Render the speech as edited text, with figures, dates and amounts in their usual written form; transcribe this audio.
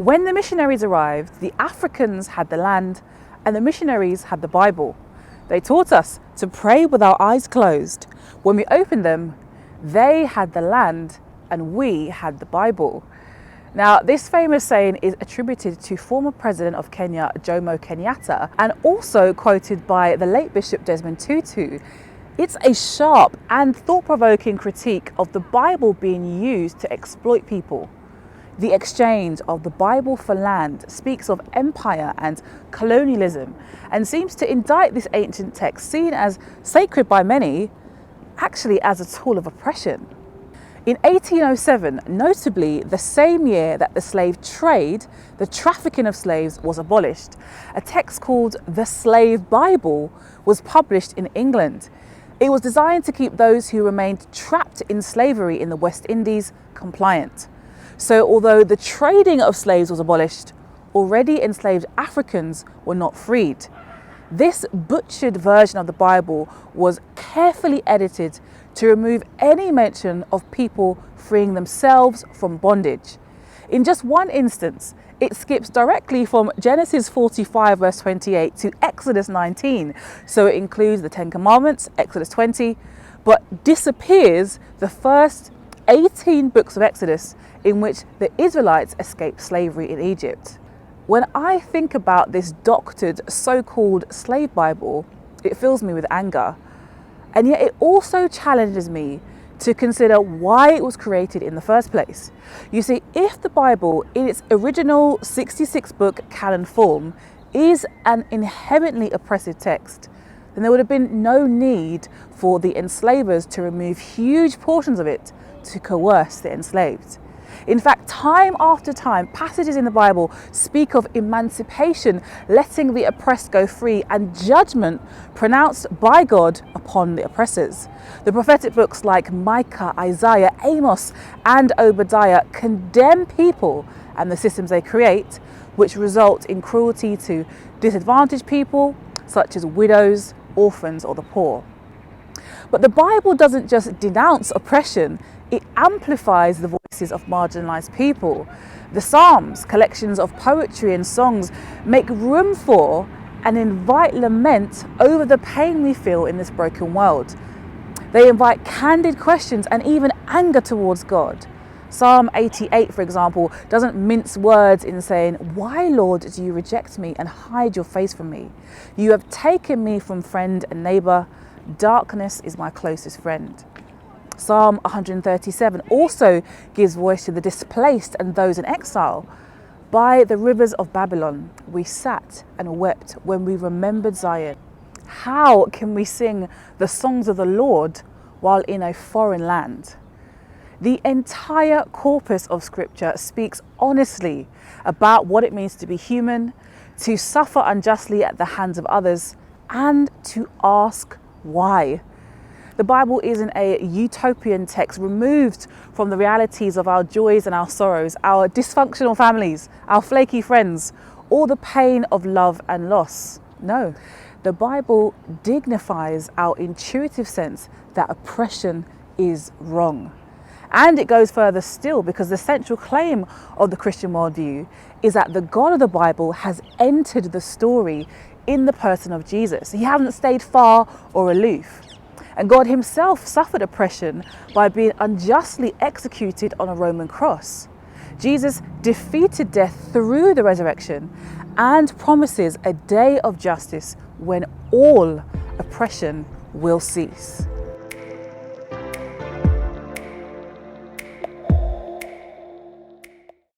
When the missionaries arrived, the Africans had the land and the missionaries had the Bible. They taught us to pray with our eyes closed. When we opened them, they had the land and we had the Bible. Now, this famous saying is attributed to former President of Kenya, Jomo Kenyatta, and also quoted by the late Bishop Desmond Tutu. It's a sharp and thought-provoking critique of the Bible being used to exploit people. The exchange of the Bible for land speaks of empire and colonialism and seems to indict this ancient text, seen as sacred by many, actually as a tool of oppression. In 1807, notably the same year that the slave trade, the trafficking of slaves, was abolished, a text called the Slave Bible was published in England. It was designed to keep those who remained trapped in slavery in the West Indies compliant. So although the trading of slaves was abolished, already enslaved Africans were not freed. This butchered version of the Bible was carefully edited to remove any mention of people freeing themselves from bondage. In just one instance, it skips directly from Genesis 45 verse 28 to Exodus 19. So it includes the 10 Commandments, Exodus 20, but disappears the first 18 books of Exodus in which the Israelites escaped slavery in Egypt. When I think about this doctored so-called slave Bible, it fills me with anger. And yet it also challenges me to consider why it was created in the first place. You see, if the Bible in its original 66-book canon form is an inherently oppressive text, then there would have been no need for the enslavers to remove huge portions of it to coerce the enslaved. In fact, time after time, passages in the Bible speak of emancipation, letting the oppressed go free, and judgment pronounced by God upon the oppressors. The prophetic books like Micah, Isaiah, Amos, and Obadiah condemn people and the systems they create, which result in cruelty to disadvantaged people, such as widows, orphans, or the poor. But the Bible doesn't just denounce oppression, it amplifies the voices of marginalized people. The Psalms, collections of poetry and songs, make room for and invite lament over the pain we feel in this broken world. They invite candid questions and even anger towards God. Psalm 88, for example, doesn't mince words in saying, "Why, Lord, do you reject me and hide your face from me? You have taken me from friend and neighbor. Darkness is my closest friend." Psalm 137 also gives voice to the displaced and those in exile. By the rivers of Babylon, we sat and wept when we remembered Zion. How can we sing the songs of the Lord while in a foreign land? The entire corpus of Scripture speaks honestly about what it means to be human, to suffer unjustly at the hands of others, and to ask why. The Bible isn't a utopian text removed from the realities of our joys and our sorrows, our dysfunctional families, our flaky friends, or the pain of love and loss. No, the Bible dignifies our intuitive sense that oppression is wrong. And it goes further still, because the central claim of the Christian worldview is that the God of the Bible has entered the story in the person of Jesus. He hasn't stayed far or aloof. And God himself suffered oppression by being unjustly executed on a Roman cross. Jesus defeated death through the resurrection and promises a day of justice when all oppression will cease.